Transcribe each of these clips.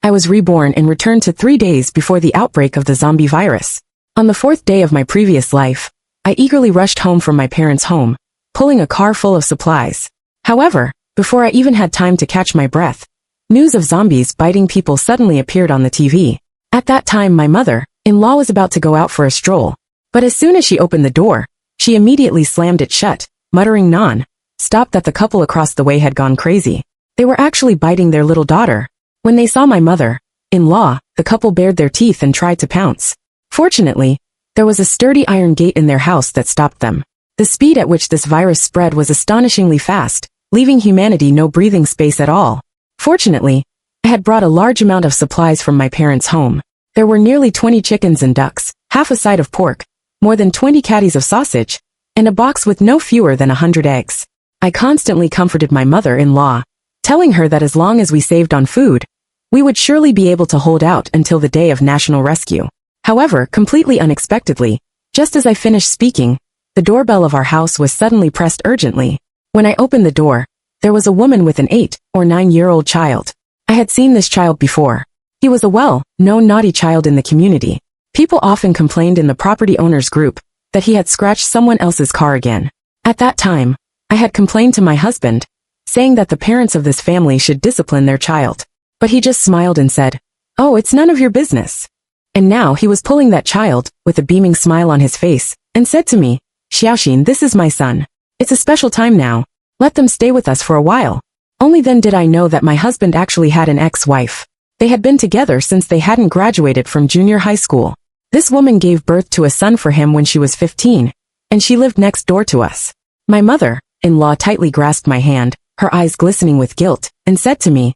I was reborn and returned to 3 days before the outbreak of the zombie virus. On the 4th day of my previous life, I eagerly rushed home from my parents' home, pulling a car full of supplies. However, before I even had time to catch my breath, news of zombies biting people suddenly appeared on the TV. At that time my mother-in-law was about to go out for a stroll. But as soon as she opened the door, she immediately slammed it shut, muttering non-stop that the couple across the way had gone crazy. They were actually biting their little daughter. When they saw my mother-in-law, the couple bared their teeth and tried to pounce. Fortunately, there was a sturdy iron gate in their house that stopped them. The speed at which this virus spread was astonishingly fast, leaving humanity no breathing space at all. Fortunately, I had brought a large amount of supplies from my parents' home. There were nearly 20 chickens and ducks, half a side of pork, more than 20 caddies of sausage, and a box with no fewer than 100 eggs. I constantly comforted my mother-in-law, telling her that as long as we saved on food, we would surely be able to hold out until the day of national rescue. However, completely unexpectedly, just as I finished speaking, the doorbell of our house was suddenly pressed urgently. When I opened the door, there was a woman with an 8 or 9-year-old child. I had seen this child before. He was a well-known naughty child in the community. People often complained in the property owners group that he had scratched someone else's car again. At that time, I had complained to my husband, saying that the parents of this family should discipline their child. But he just smiled and said, "Oh, it's none of your business." And now he was pulling that child, with a beaming smile on his face, and said to me, "Xiaoxin, this is my son. It's a special time now. Let them stay with us for a while." Only then did I know that my husband actually had an ex-wife. They had been together since they hadn't graduated from junior high school. This woman gave birth to a son for him when she was 15, and she lived next door to us. My mother-in-law tightly grasped my hand, her eyes glistening with guilt, and said to me,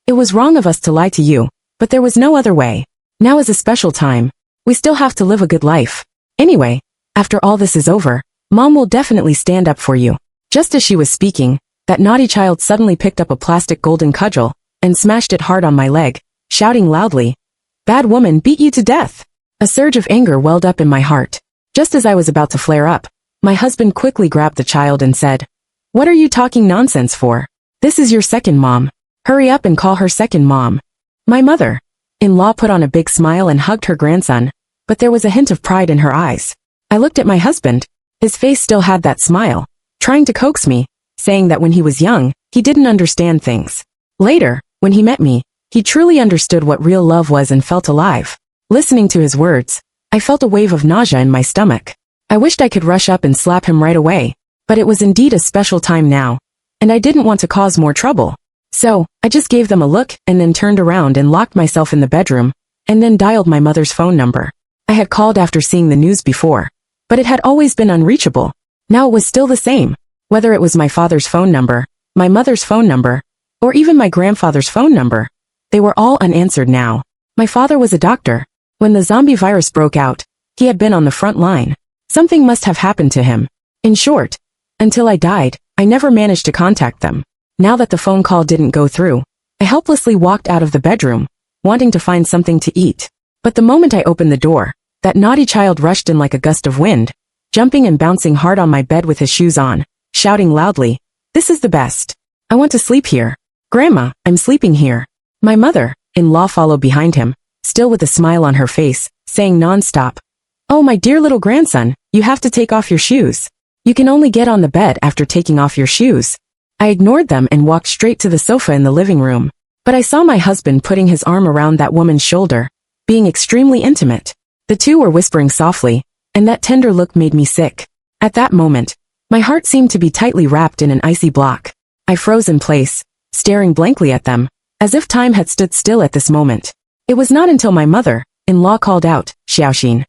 "It was wrong of us to lie to you, but there was no other way. Now is a special time. We still have to live a good life. Anyway, after all this is over, Mom will definitely stand up for you." Just as she was speaking, that naughty child suddenly picked up a plastic golden cudgel and smashed it hard on my leg, shouting loudly, "Bad woman beat you to death." A surge of anger welled up in my heart. Just as I was about to flare up, my husband quickly grabbed the child and said, "What are you talking nonsense for? This is your second mom. Hurry up and call her second mom." My mother-in-law put on a big smile and hugged her grandson, but there was a hint of pride in her eyes. I looked at my husband. His face still had that smile, trying to coax me, saying that when he was young, he didn't understand things. Later, when he met me, he truly understood what real love was and felt alive. Listening to his words, I felt a wave of nausea in my stomach. I wished I could rush up and slap him right away, but it was indeed a special time now, and I didn't want to cause more trouble. So, I just gave them a look and then turned around and locked myself in the bedroom, and then dialed my mother's phone number. I had called after seeing the news before, but it had always been unreachable. Now it was still the same. Whether it was my father's phone number, my mother's phone number, or even my grandfather's phone number, they were all unanswered now. My father was a doctor. When the zombie virus broke out, he had been on the front line. Something must have happened to him. In short, until I died, I never managed to contact them. Now that the phone call didn't go through, I helplessly walked out of the bedroom, wanting to find something to eat. But the moment I opened the door, that naughty child rushed in like a gust of wind, jumping and bouncing hard on my bed with his shoes on, shouting loudly, "This is the best. I want to sleep here. Grandma, I'm sleeping here." My mother-in-law followed behind him, still with a smile on her face, saying non-stop, "Oh, my dear little grandson, you have to take off your shoes. You can only get on the bed after taking off your shoes." I ignored them and walked straight to the sofa in the living room. But I saw my husband putting his arm around that woman's shoulder, being extremely intimate. The two were whispering softly, and that tender look made me sick. At that moment, my heart seemed to be tightly wrapped in an icy block. I froze in place, staring blankly at them, as if time had stood still at this moment. It was not until my mother-in-law called out, "Xiaoxin,"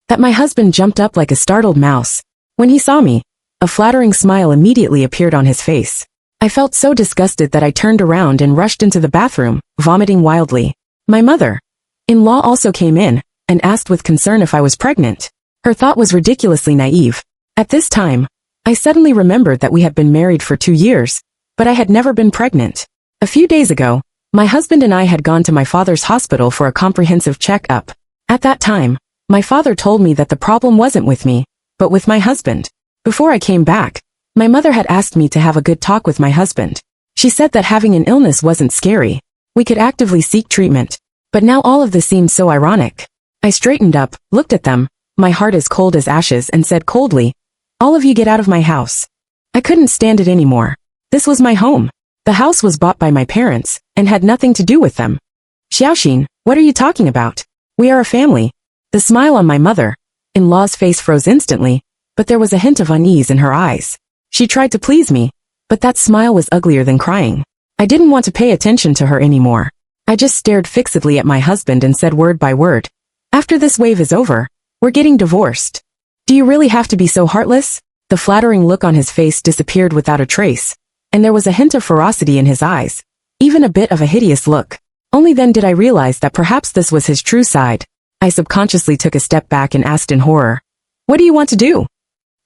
that my husband jumped up like a startled mouse. When he saw me, a flattering smile immediately appeared on his face. I felt so disgusted that I turned around and rushed into the bathroom, vomiting wildly. My mother-in-law also came in, and asked with concern if I was pregnant. Her thought was ridiculously naive. At this time, I suddenly remembered that we had been married for 2 years, but I had never been pregnant. A few days ago, my husband and I had gone to my father's hospital for a comprehensive check-up. At that time, my father told me that the problem wasn't with me, but with my husband. Before I came back, my mother had asked me to have a good talk with my husband. She said that having an illness wasn't scary. We could actively seek treatment. But now all of this seemed so ironic. I straightened up, looked at them, my heart as cold as ashes, and said coldly, "All of you get out of my house." I couldn't stand it anymore. This was my home. The house was bought by my parents, and had nothing to do with them. "Xiaoxin, what are you talking about? We are a family." The smile on my mother-in-law's face froze instantly, but there was a hint of unease in her eyes. She tried to please me, but that smile was uglier than crying. I didn't want to pay attention to her anymore. I just stared fixedly at my husband and said word by word, "After this wave is over, we're getting divorced." "Do you really have to be so heartless?" The flattering look on his face disappeared without a trace, and there was a hint of ferocity in his eyes, even a bit of a hideous look. Only then did I realize that perhaps this was his true side. I subconsciously took a step back and asked in horror, "What do you want to do?"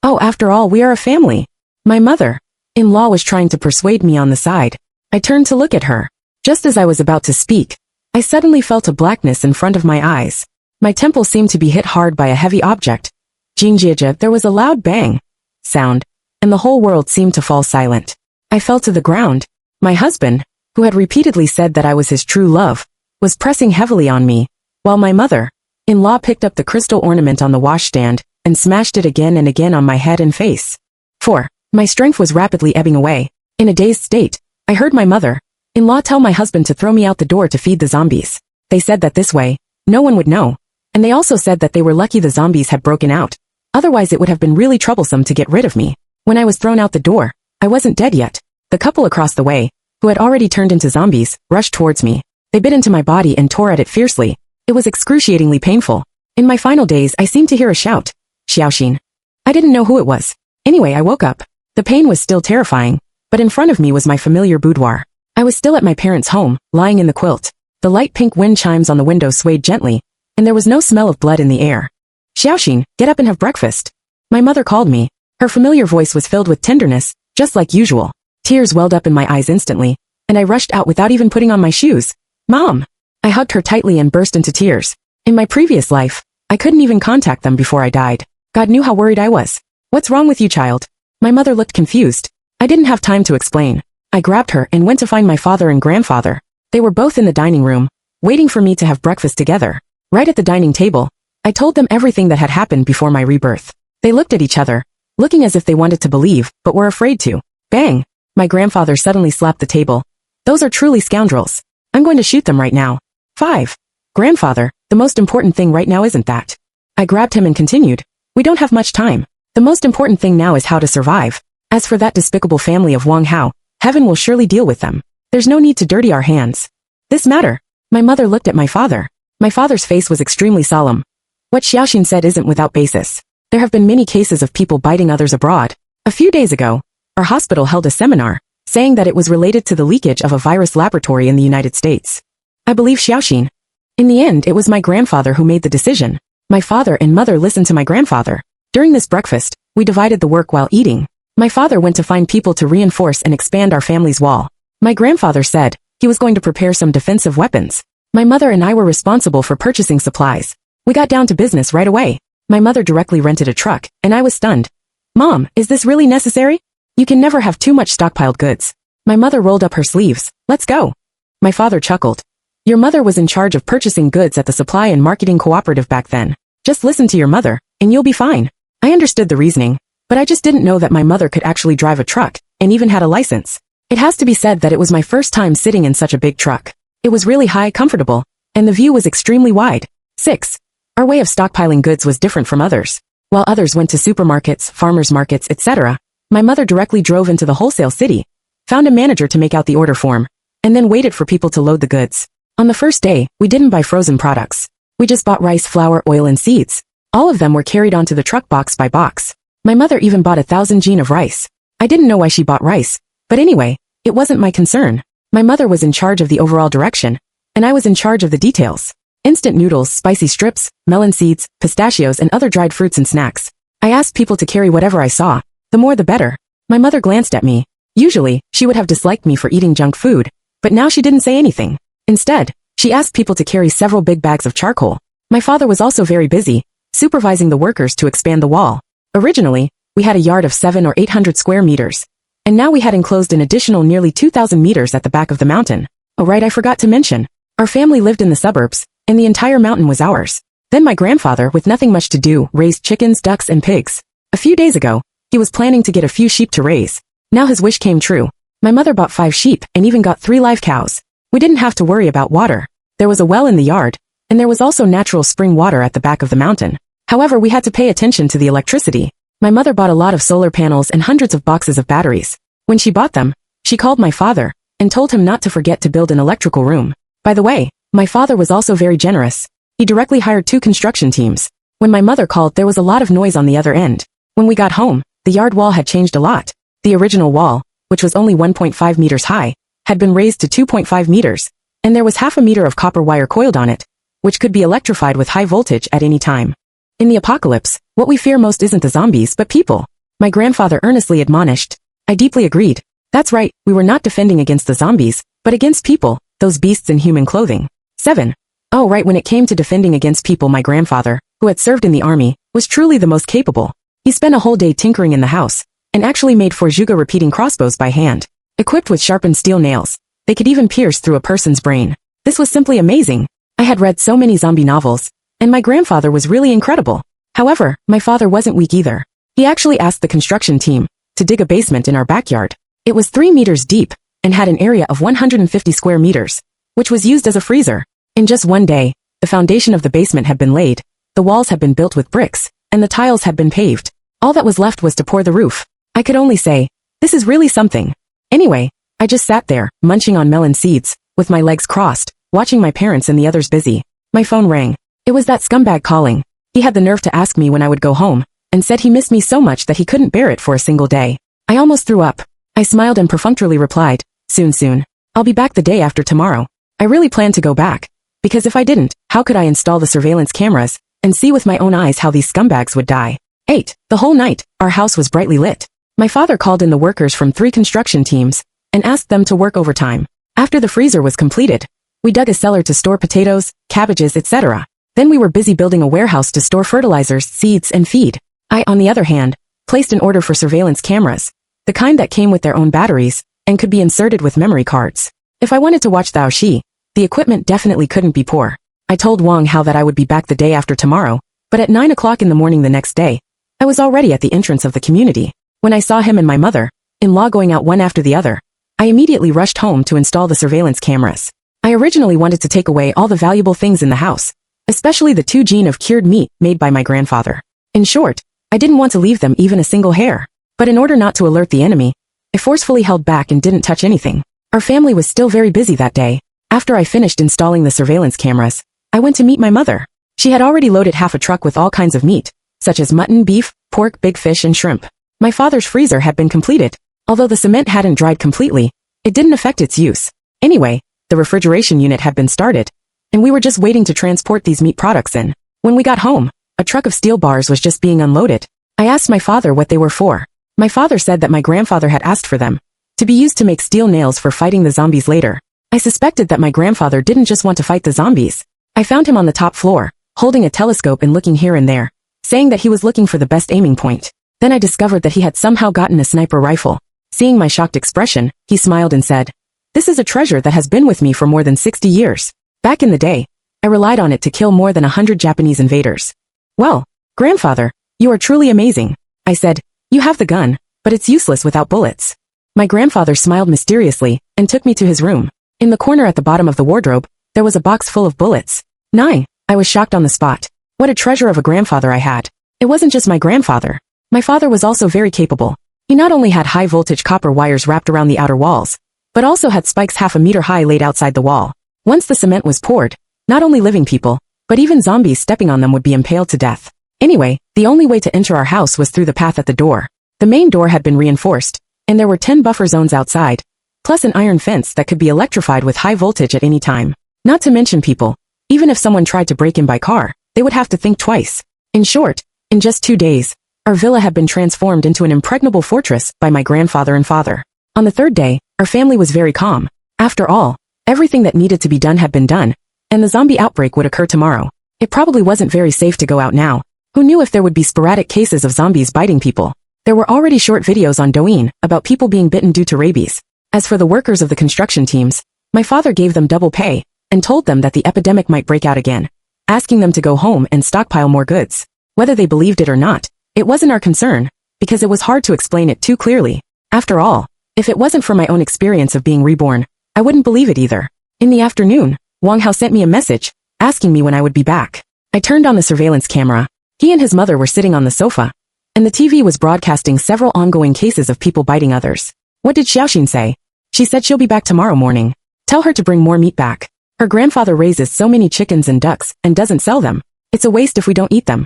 "Oh, after all, we are a family." My mother-in-law was trying to persuade me on the side. I turned to look at her. Just as I was about to speak, I suddenly felt a blackness in front of my eyes. My temple seemed to be hit hard by a heavy object. Jingjia, there was a loud bang sound, and the whole world seemed to fall silent. I fell to the ground. My husband, who had repeatedly said that I was his true love, was pressing heavily on me, while my mother-in-law picked up the crystal ornament on the washstand and smashed it again and again on my head and face. 4. My strength was rapidly ebbing away. In a dazed state, I heard my mother-in-law tell my husband to throw me out the door to feed the zombies. They said that this way, no one would know. And they also said that they were lucky the zombies had broken out. Otherwise it would have been really troublesome to get rid of me. When I was thrown out the door, I wasn't dead yet. The couple across the way, who had already turned into zombies, rushed towards me. They bit into my body and tore at it fiercely. It was excruciatingly painful. In my final days, I seemed to hear a shout, "Xiaoxin." I didn't know who it was. Anyway, I woke up. The pain was still terrifying, but in front of me was my familiar boudoir. I was still at my parents' home, lying in the quilt. The light pink wind chimes on the window swayed gently, and there was no smell of blood in the air. "Xiaoxin, get up and have breakfast." My mother called me. Her familiar voice was filled with tenderness, just like usual. Tears welled up in my eyes instantly, and I rushed out without even putting on my shoes. "Mom!" I hugged her tightly and burst into tears. In my previous life, I couldn't even contact them before I died. God knew how worried I was. "What's wrong with you, child?" My mother looked confused. I didn't have time to explain. I grabbed her and went to find my father and grandfather. They were both in the dining room, waiting for me to have breakfast together. Right at the dining table, I told them everything that had happened before my rebirth. They looked at each other, looking as if they wanted to believe, but were afraid to. Bang! My grandfather suddenly slapped the table. "Those are truly scoundrels. I'm going to shoot them right now." 5. "Grandfather, the most important thing right now isn't that." I grabbed him and continued. "We don't have much time. The most important thing now is how to survive. As for that despicable family of Wang Hao, heaven will surely deal with them. There's no need to dirty our hands." "This matter." My mother looked at my father. My father's face was extremely solemn. "What Xiaoxin said isn't without basis. There have been many cases of people biting others abroad. A few days ago, our hospital held a seminar, saying that it was related to the leakage of a virus laboratory in the United States. I believe Xiaoxin. In the end, it was my grandfather who made the decision. My father and mother listened to my grandfather. During this breakfast, we divided the work while eating. My father went to find people to reinforce and expand our family's wall. My grandfather said he was going to prepare some defensive weapons. My mother and I were responsible for purchasing supplies. We got down to business right away. My mother directly rented a truck, and I was stunned. "Mom, is this really necessary? You can never have too much stockpiled goods." My mother rolled up her sleeves. "Let's go." My father chuckled. "Your mother was in charge of purchasing goods at the supply and marketing cooperative back then. Just listen to your mother, and you'll be fine." I understood the reasoning, but I just didn't know that my mother could actually drive a truck, and even had a license. It has to be said that it was my first time sitting in such a big truck. It was really high, comfortable, and the view was extremely wide. 6. Our way of stockpiling goods was different from others. While others went to supermarkets, farmers markets, etc., my mother directly drove into the wholesale city, found a manager to make out the order form, and then waited for people to load the goods. On the first day, we didn't buy frozen products. We just bought rice, flour, oil, and seeds. All of them were carried onto the truck box by box. My mother even bought 1,000 jean of rice. I didn't know why she bought rice, but anyway, it wasn't my concern. My mother was in charge of the overall direction, and I was in charge of the details. Instant noodles, spicy strips, melon seeds, pistachios, and other dried fruits and snacks. I asked people to carry whatever I saw. The more the better. My mother glanced at me. Usually, she would have disliked me for eating junk food, but now she didn't say anything. Instead, she asked people to carry several big bags of charcoal. My father was also very busy, supervising the workers to expand the wall. Originally, we had a yard of 700 or 800 square meters, and now we had enclosed an additional nearly 2,000 meters at the back of the mountain. Oh right, I forgot to mention. Our family lived in the suburbs, and the entire mountain was ours. Then my grandfather, with nothing much to do, raised chickens, ducks, and pigs. A few days ago, he was planning to get a few sheep to raise. Now his wish came true. My mother bought 5 sheep and even got 3 live cows. We didn't have to worry about water. There was a well in the yard, and there was also natural spring water at the back of the mountain. However, we had to pay attention to the electricity. My mother bought a lot of solar panels and hundreds of boxes of batteries. When she bought them, she called my father and told him not to forget to build an electrical room. By the way, my father was also very generous. He directly hired 2 construction teams. When my mother called, there was a lot of noise on the other end. When we got home, the yard wall had changed a lot. The original wall, which was only 1.5 meters high, had been raised to 2.5 meters, and there was half a meter of copper wire coiled on it, which could be electrified with high voltage at any time. In the apocalypse, what we fear most isn't the zombies but people. My grandfather earnestly admonished. I deeply agreed. That's right, we were not defending against the zombies, but against people, those beasts in human clothing. 7. Oh right, when it came to defending against people, my grandfather, who had served in the army, was truly the most capable. He spent a whole day tinkering in the house, and actually made 4 Juga repeating crossbows by hand. Equipped with sharpened steel nails, they could even pierce through a person's brain. This was simply amazing. I had read so many zombie novels, and my grandfather was really incredible. However, my father wasn't weak either. He actually asked the construction team to dig a basement in our backyard. It was 3 meters deep, and had an area of 150 square meters, which was used as a freezer. In just one day, the foundation of the basement had been laid, the walls had been built with bricks, and the tiles had been paved. All that was left was to pour the roof. I could only say, this is really something. Anyway, I just sat there, munching on melon seeds, with my legs crossed, watching my parents and the others busy. My phone rang. It was that scumbag calling. He had the nerve to ask me when I would go home, and said he missed me so much that he couldn't bear it for a single day. I almost threw up. I smiled and perfunctorily replied, soon. I'll be back the day after tomorrow. I really planned to go back, because if I didn't, how could I install the surveillance cameras, and see with my own eyes how these scumbags would die? 8. The whole night, our house was brightly lit. My father called in the workers from 3 construction teams, and asked them to work overtime. After the freezer was completed, we dug a cellar to store potatoes, cabbages, etc. Then we were busy building a warehouse to store fertilizers, seeds, and feed. I, on the other hand, placed an order for surveillance cameras, the kind that came with their own batteries, and could be inserted with memory cards. If I wanted to watch Thou Shi, the equipment definitely couldn't be poor. I told Wang Hao that I would be back the day after tomorrow, but at 9 o'clock in the morning the next day, I was already at the entrance of the community. When I saw him and my mother-in-law going out one after the other, I immediately rushed home to install the surveillance cameras. I originally wanted to take away all the valuable things in the house, especially the 2 gene of cured meat made by my grandfather. In short, I didn't want to leave them even a single hair. But in order not to alert the enemy, I forcefully held back and didn't touch anything. Our family was still very busy that day. After I finished installing the surveillance cameras, I went to meet my mother. She had already loaded half a truck with all kinds of meat, such as mutton, beef, pork, big fish, and shrimp. My father's freezer had been completed. Although the cement hadn't dried completely, it didn't affect its use. Anyway, the refrigeration unit had been started, and we were just waiting to transport these meat products in. When we got home, a truck of steel bars was just being unloaded. I asked my father what they were for. My father said that my grandfather had asked for them to be used to make steel nails for fighting the zombies later. I suspected that my grandfather didn't just want to fight the zombies. I found him on the top floor, holding a telescope and looking here and there, saying that he was looking for the best aiming point. Then I discovered that he had somehow gotten a sniper rifle. Seeing my shocked expression, he smiled and said, "This is a treasure that has been with me for more than 60 years. Back in the day, I relied on it to kill more than 100 Japanese invaders." "Well, grandfather, you are truly amazing," I said. "You have the gun, but it's useless without bullets." My grandfather smiled mysteriously and took me to his room. In the corner at the bottom of the wardrobe, there was a box full of bullets. 9. I was shocked on the spot. What a treasure of a grandfather I had. It wasn't just my grandfather. My father was also very capable. He not only had high-voltage copper wires wrapped around the outer walls, but also had spikes half a meter high laid outside the wall. Once the cement was poured, not only living people, but even zombies stepping on them would be impaled to death. Anyway, the only way to enter our house was through the path at the door. The main door had been reinforced, and there were 10 buffer zones outside, plus an iron fence that could be electrified with high voltage at any time. Not to mention people. Even if someone tried to break in by car, they would have to think twice. In short, in just 2 days, our villa had been transformed into an impregnable fortress by my grandfather and father. On the 3rd day, our family was very calm. After all, everything that needed to be done had been done, and the zombie outbreak would occur tomorrow. It probably wasn't very safe to go out now. Who knew if there would be sporadic cases of zombies biting people? There were already short videos on Douyin about people being bitten due to rabies. As for the workers of the construction teams, My father gave them double pay and told them that the epidemic might break out again, asking them to go home and stockpile more goods. Whether they believed it or not, it wasn't our concern, because it was hard to explain it too clearly. After all, if it wasn't for my own experience of being reborn, I wouldn't believe it either. In the afternoon, Wang Hao sent me a message, asking me when I would be back. I turned on the surveillance camera. He and his mother were sitting on the sofa, and the TV was broadcasting several ongoing cases of people biting others. What did Xiaoxin say? She said she'll be back tomorrow morning. Tell her to bring more meat back. Her grandfather raises so many chickens and ducks and doesn't sell them. It's a waste if we don't eat them.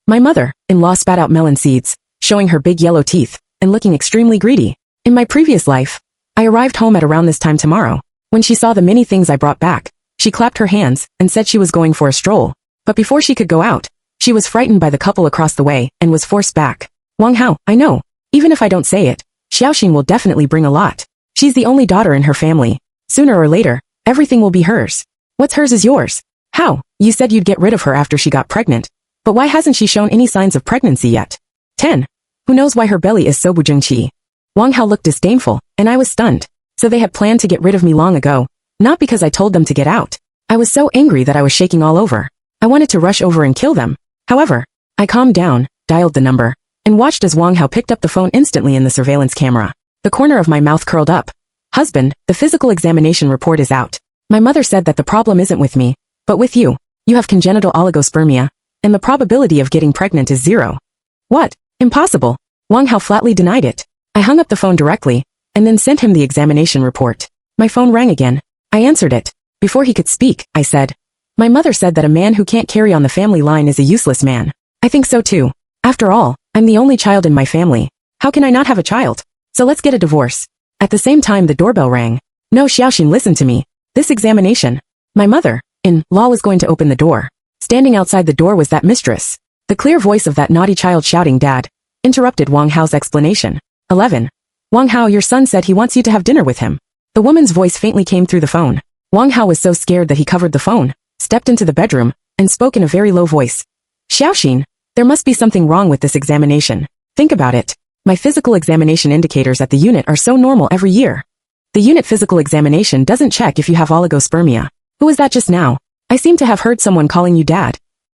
My mother-in-law spat out melon seeds, showing her big yellow teeth, and looking extremely greedy. In my previous life, I arrived home at around this time tomorrow. When she saw the many things I brought back, she clapped her hands and said she was going for a stroll. But before she could go out, she was frightened by the couple across the way and was forced back. Wang Hao, I know. Even if I don't say it, Xiaoxin will definitely bring a lot. She's the only daughter in her family. Sooner or later, everything will be hers. What's hers is yours. How? You said you'd get rid of her after she got pregnant. But why hasn't she shown any signs of pregnancy yet? 10. Who knows why her belly is so bujingqi? Wang Hao looked disdainful, and I was stunned. So they had planned to get rid of me long ago, not because I told them to get out. I was so angry that I was shaking all over. I wanted to rush over and kill them. However, I calmed down, dialed the number, and watched as Wang Hao picked up the phone instantly in the surveillance camera. The corner of my mouth curled up. Husband, the physical examination report is out. My mother said that the problem isn't with me, but with you. You have congenital oligospermia, and the probability of getting pregnant is 0. What? Impossible. Wang Hao flatly denied it. I hung up the phone directly, and then sent him the examination report. My phone rang again. I answered it. Before he could speak, I said, my mother said that a man who can't carry on the family line is a useless man. I think so too. After all, I'm the only child in my family. How can I not have a child? So let's get a divorce. At the same time the doorbell rang. No, Xiaoxin, listen to me. This examination. My mother-in-law was going to open the door. Standing outside the door was that mistress. The clear voice of that naughty child shouting, Dad, interrupted Wang Hao's explanation. 11. Wang Hao, your son said he wants you to have dinner with him. The woman's voice faintly came through the phone. Wang Hao was so scared that he covered the phone, stepped into the bedroom, and spoke in a very low voice. Xiaoxin, there must be something wrong with this examination. Think about it. My physical examination indicators at the unit are so normal every year. The unit physical examination doesn't check if you have oligospermia. Who was that just now? I seem to have heard someone calling you Dad.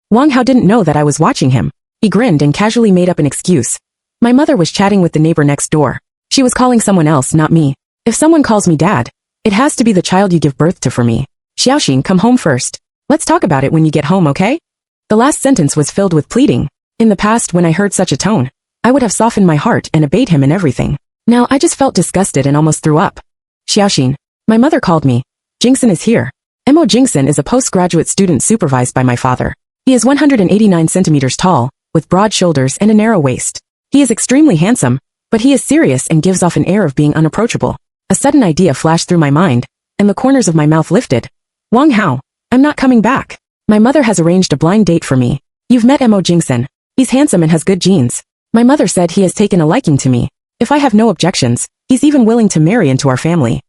Wang Hao didn't know that I was watching him. He grinned and casually made up an excuse. My mother was chatting with the neighbor next door. She was calling someone else, not me. If someone calls me Dad, it has to be the child you give birth to for me. Xiaoxin, come home first. Let's talk about it when you get home, okay? The last sentence was filled with pleading. In the past, when I heard such a tone, I would have softened my heart and obeyed him in everything. Now I just felt disgusted and almost threw up. Xiaoxin, my mother called me. Jingson is here. Mo Jingson is a postgraduate student supervised by my father. He is 189 centimeters tall, with broad shoulders and a narrow waist. He is extremely handsome, but he is serious and gives off an air of being unapproachable. A sudden idea flashed through my mind, and the corners of my mouth lifted. Wang Hao, I'm not coming back. My mother has arranged a blind date for me. You've met Mo Jingson. He's handsome and has good genes. My mother said he has taken a liking to me. If I have no objections, he's even willing to marry into our family.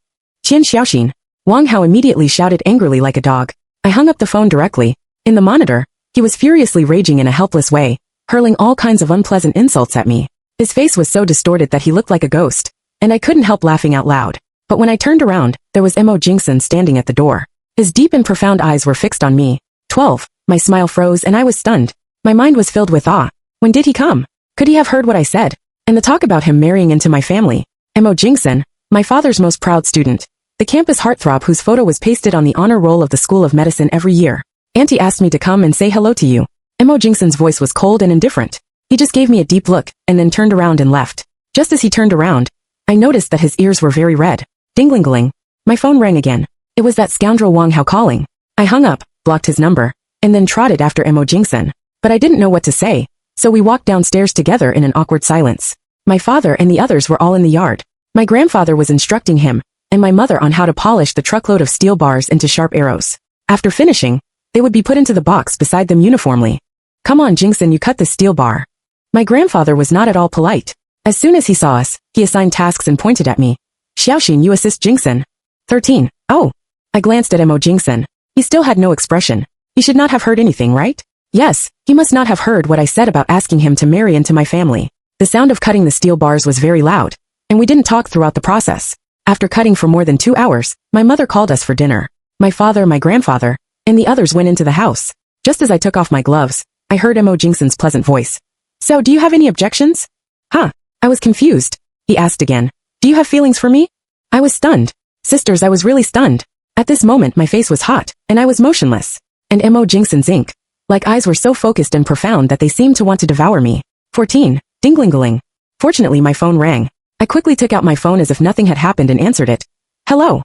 Qian Xiaoxin. Wang Hao immediately shouted angrily like a dog. I hung up the phone directly. In the monitor, he was furiously raging in a helpless way, hurling all kinds of unpleasant insults at me. His face was so distorted that he looked like a ghost, and I couldn't help laughing out loud. But when I turned around, there was Mo Jingson standing at the door. His deep and profound eyes were fixed on me. 12. My smile froze and I was stunned. My mind was filled with awe. When did he come? Could he have heard what I said? And the talk about him marrying into my family. Mo Jingson, my father's most proud student. The campus heartthrob whose photo was pasted on the honor roll of the School of Medicine every year. Auntie asked me to come and say hello to you. Mo Jingson's voice was cold and indifferent. He just gave me a deep look, and then turned around and left. Just as he turned around, I noticed that his ears were very red. Ding-ling-ling. My phone rang again. It was that scoundrel Wang Hao calling. I hung up, blocked his number, and then trotted after Mo Jingson. But I didn't know what to say, so we walked downstairs together in an awkward silence. My father and the others were all in the yard. My grandfather was instructing him, and my mother on how to polish the truckload of steel bars into sharp arrows. After finishing, they would be put into the box beside them uniformly. Come on, Jingson, you cut the steel bar. My grandfather was not at all polite. As soon as he saw us, he assigned tasks and pointed at me. Xiaoxin, you assist Jingson. 13. Oh. I glanced at Mo Jingson. He still had no expression. He should not have heard anything, right? Yes, he must not have heard what I said about asking him to marry into my family. The sound of cutting the steel bars was very loud, and we didn't talk throughout the process. After cutting for more than 2 hours, my mother called us for dinner. My father, my grandfather, and the others went into the house. Just as I took off my gloves, I heard Mo Jingson's pleasant voice. So, do you have any objections? Huh? I was confused. He asked again. Do you have feelings for me? I was stunned. Sisters, I was really stunned. At this moment my face was hot, and I was motionless. And Mo Jingson's like eyes were so focused and profound that they seemed to want to devour me. 14. Dinglingaling. Fortunately my phone rang. I quickly took out my phone as if nothing had happened and answered it. Hello.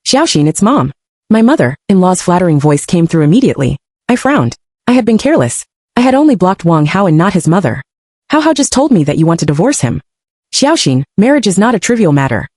Xiaoxin, it's Mom. My mother-in-law's flattering voice came through immediately. I frowned. I had been careless. I had only blocked Wang Hao and not his mother. Hao just told me that you want to divorce him. Xiaoxin, marriage is not a trivial matter.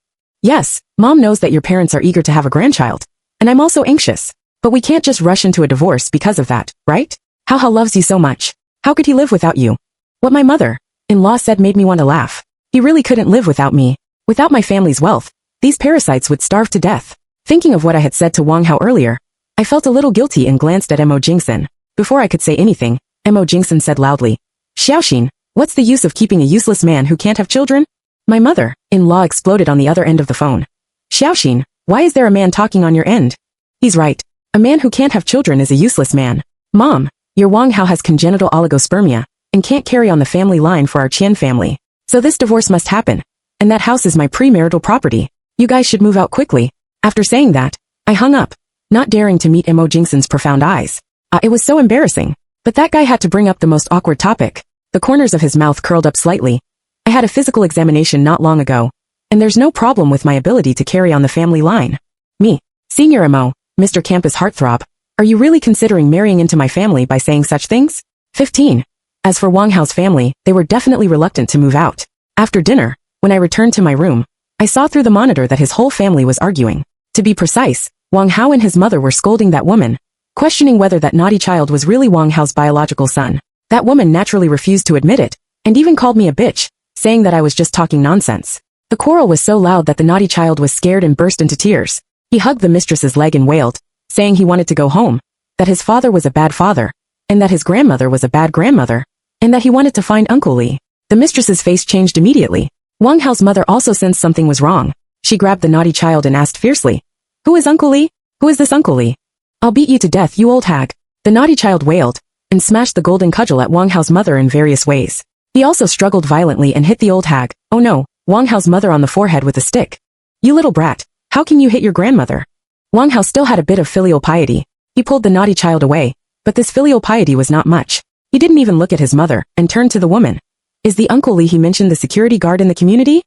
Yes, Mom knows that your parents are eager to have a grandchild. And I'm also anxious. But we can't just rush into a divorce because of that, right? Hao loves you so much. How could he live without you? What my mother-in-law said made me want to laugh. He really couldn't live without me. Without my family's wealth, these parasites would starve to death. Thinking of what I had said to Wang Hao earlier, I felt a little guilty and glanced at Mo Jingson. Before I could say anything, Mo Jingson said loudly, Xiaoxin, what's the use of keeping a useless man who can't have children? My mother-in-law exploded on the other end of the phone. Xiaoxin, why is there a man talking on your end? He's right. A man who can't have children is a useless man. Mom, your Wang Hao has congenital oligospermia and can't carry on the family line for our Qian family. So this divorce must happen. And that house is my premarital property. You guys should move out quickly. After saying that, I hung up, not daring to meet Mo Jingson's profound eyes. It was so embarrassing. But that guy had to bring up the most awkward topic. The corners of his mouth curled up slightly. I had a physical examination not long ago. And there's no problem with my ability to carry on the family line. Me, Senior Mo, Mr. Campus Heartthrob, are you really considering marrying into my family by saying such things? 15. As for Wang Hao's family, they were definitely reluctant to move out. After dinner, when I returned to my room, I saw through the monitor that his whole family was arguing. To be precise, Wang Hao and his mother were scolding that woman, questioning whether that naughty child was really Wang Hao's biological son. That woman naturally refused to admit it, and even called me a bitch, saying that I was just talking nonsense. The quarrel was so loud that the naughty child was scared and burst into tears. He hugged the mistress's leg and wailed, saying he wanted to go home, that his father was a bad father, and that his grandmother was a bad grandmother, and that he wanted to find Uncle Li. The mistress's face changed immediately. Wang Hao's mother also sensed something was wrong. She grabbed the naughty child and asked fiercely, Who is Uncle Li? Who is this Uncle Li? I'll beat you to death, you old hag. The naughty child wailed, and smashed the golden cudgel at Wang Hao's mother in various ways. He also struggled violently and hit the old hag, oh no, Wang Hao's mother on the forehead with a stick. You little brat, how can you hit your grandmother? Wang Hao still had a bit of filial piety. He pulled the naughty child away, but this filial piety was not much. He didn't even look at his mother, and turned to the woman. Is the Uncle Li he mentioned the security guard in the community?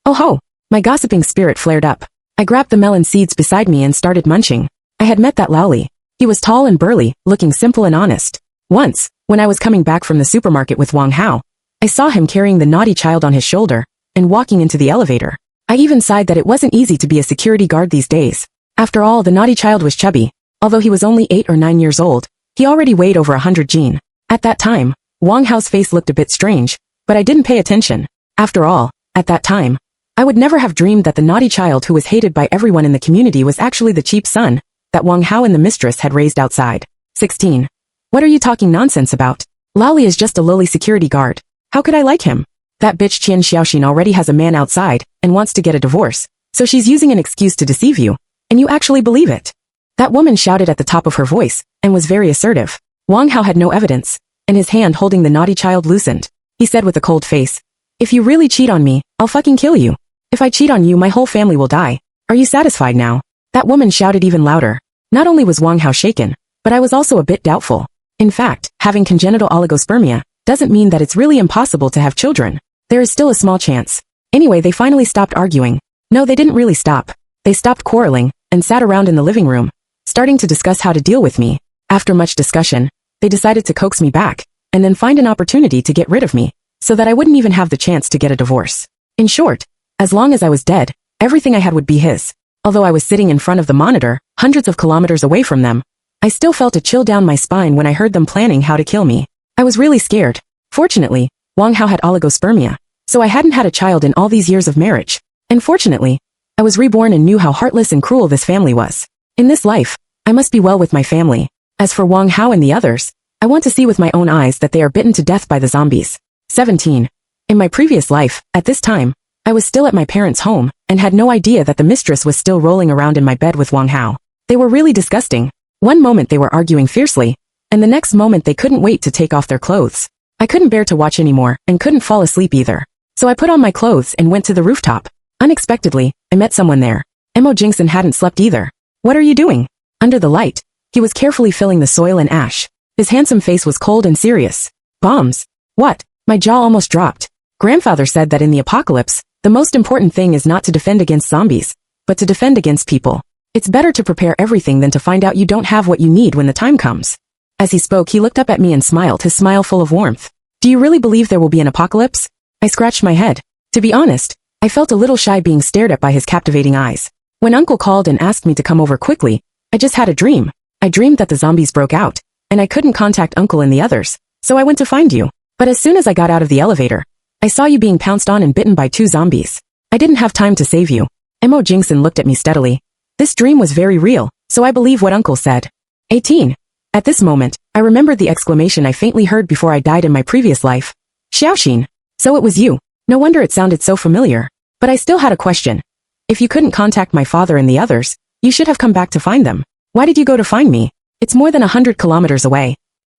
Oh ho! My gossiping spirit flared up. I grabbed the melon seeds beside me and started munching. I had met that Laoli. He was tall and burly, looking simple and honest. Once, when I was coming back from the supermarket with Wang Hao, I saw him carrying the naughty child on his shoulder, and walking into the elevator. I even sighed that it wasn't easy to be a security guard these days. After all, the naughty child was chubby. Although he was only 8 or 9 years old, he already weighed over 100 jin. At that time, Wang Hao's face looked a bit strange, but I didn't pay attention. After all, at that time, I would never have dreamed that the naughty child who was hated by everyone in the community was actually the cheap son that Wang Hao and the mistress had raised outside. 16. What are you talking nonsense about? Laoli is just a lowly security guard. How could I like him? That bitch Qian Xiaoxin already has a man outside and wants to get a divorce, so she's using an excuse to deceive you, and you actually believe it. That woman shouted at the top of her voice and was very assertive. Wang Hao had no evidence, and his hand holding the naughty child loosened. He said with a cold face, If you really cheat on me, I'll fucking kill you. If I cheat on you, my whole family will die. Are you satisfied now? That woman shouted even louder. Not only was Wang Hao shaken, but I was also a bit doubtful. In fact, having congenital oligospermia doesn't mean that it's really impossible to have children. There is still a small chance. Anyway, they finally stopped arguing. No, they didn't really stop. They stopped quarreling, and sat around in the living room, starting to discuss how to deal with me. After much discussion, they decided to coax me back, and then find an opportunity to get rid of me, so that I wouldn't even have the chance to get a divorce. In short, as long as I was dead, everything I had would be his. Although I was sitting in front of the monitor, hundreds of kilometers away from them, I still felt a chill down my spine when I heard them planning how to kill me. I was really scared. Fortunately, Wang Hao had oligospermia, so I hadn't had a child in all these years of marriage. And fortunately, I was reborn and knew how heartless and cruel this family was. In this life, I must be well with my family. As for Wang Hao and the others, I want to see with my own eyes that they are bitten to death by the zombies. 17. In my previous life, at this time, I was still at my parents' home, and had no idea that the mistress was still rolling around in my bed with Wang Hao. They were really disgusting. One moment they were arguing fiercely, and the next moment they couldn't wait to take off their clothes. I couldn't bear to watch anymore, and couldn't fall asleep either. So I put on my clothes and went to the rooftop. Unexpectedly, I met someone there. Mo Jingson hadn't slept either. "What are you doing?" Under the light, he was carefully filling the soil and ash. His handsome face was cold and serious. "Bombs? What?" My jaw almost dropped. Grandfather said that in the apocalypse, the most important thing is not to defend against zombies, but to defend against people. It's better to prepare everything than to find out you don't have what you need when the time comes. As he spoke, he looked up at me and smiled, his smile full of warmth. "Do you really believe there will be an apocalypse?" I scratched my head. To be honest, I felt a little shy being stared at by his captivating eyes. When Uncle called and asked me to come over quickly, I just had a dream. I dreamed that the zombies broke out, and I couldn't contact Uncle and the others, so I went to find you. But as soon as I got out of the elevator, I saw you being pounced on and bitten by 2 zombies. I didn't have time to save you. Mo Jingson looked at me steadily. This dream was very real, so I believe what Uncle said. 18. At this moment, I remembered the exclamation I faintly heard before I died in my previous life. Xiaoxin. So it was you. No wonder it sounded so familiar. But I still had a question. If you couldn't contact my father and the others, you should have come back to find them. Why did you go to find me? It's more than 100 kilometers away.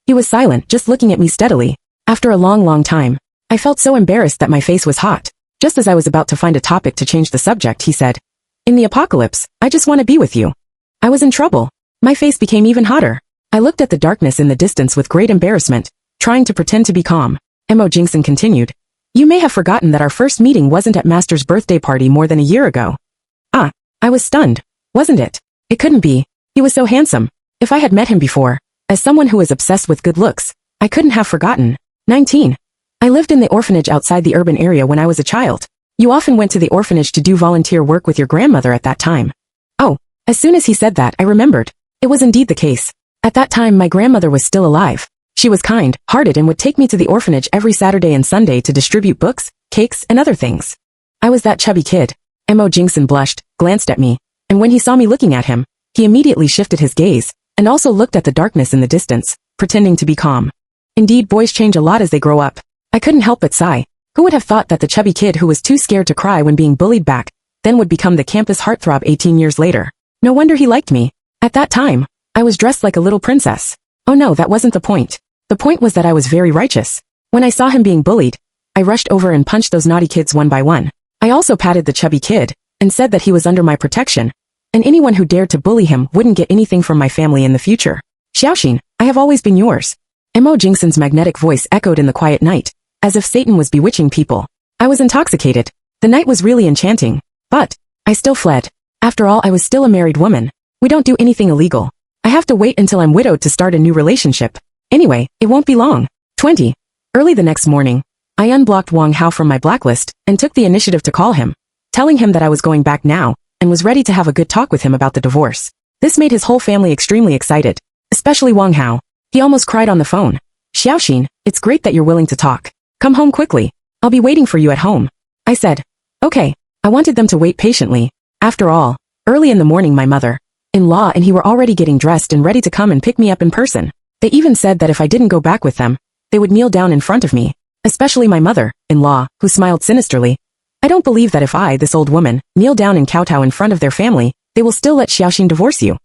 He was silent, just looking at me steadily. After a long time, I felt so embarrassed that my face was hot. Just as I was about to find a topic to change the subject, he said, "In the apocalypse, I just want to be with you." I was in trouble. My face became even hotter. I looked at the darkness in the distance with great embarrassment, trying to pretend to be calm. Mo Jingson continued, "You may have forgotten that our first meeting wasn't at Master's birthday party more than a year ago." Ah, I was stunned. Wasn't it? It couldn't be. He was so handsome. If I had met him before, as someone who is obsessed with good looks, I couldn't have forgotten. 19. I lived in the orphanage outside the urban area when I was a child. You often went to the orphanage to do volunteer work with your grandmother at that time. Oh, as soon as he said that, I remembered. It was indeed the case. At that time, my grandmother was still alive. She was kind-hearted and would take me to the orphanage every Saturday and Sunday to distribute books, cakes, and other things. I was that chubby kid. Mo Jingson blushed, glanced at me, and when he saw me looking at him, he immediately shifted his gaze, and also looked at the darkness in the distance, pretending to be calm. Indeed, boys change a lot as they grow up. I couldn't help but sigh. Who would have thought that the chubby kid who was too scared to cry when being bullied back, then would become the campus heartthrob 18 years later? No wonder he liked me. At that time, I was dressed like a little princess. Oh no, that wasn't the point. The point was that I was very righteous. When I saw him being bullied, I rushed over and punched those naughty kids one by one. I also patted the chubby kid, and said that he was under my protection, and anyone who dared to bully him wouldn't get anything from my family in the future. Xiaoxin, I have always been yours. Mo Jingson's magnetic voice echoed in the quiet night, as if Satan was bewitching people. I was intoxicated. The night was really enchanting. But I still fled. After all, I was still a married woman. We don't do anything illegal. I have to wait until I'm widowed to start a new relationship. Anyway, it won't be long. 20. Early the next morning, I unblocked Wang Hao from my blacklist, and took the initiative to call him, telling him that I was going back now, and was ready to have a good talk with him about the divorce. This made his whole family extremely excited, especially Wang Hao. He almost cried on the phone. "Xiaoxin, it's great that you're willing to talk. Come home quickly. I'll be waiting for you at home." I said, "Okay." I wanted them to wait patiently. After all, early in the morning my mother-in-law and he were already getting dressed and ready to come and pick me up in person. They even said that if I didn't go back with them, they would kneel down in front of me, especially my mother-in-law, who smiled sinisterly. I don't believe that if I, this old woman, kneel down and kowtow in front of their family, they will still let Xiaoxin divorce you.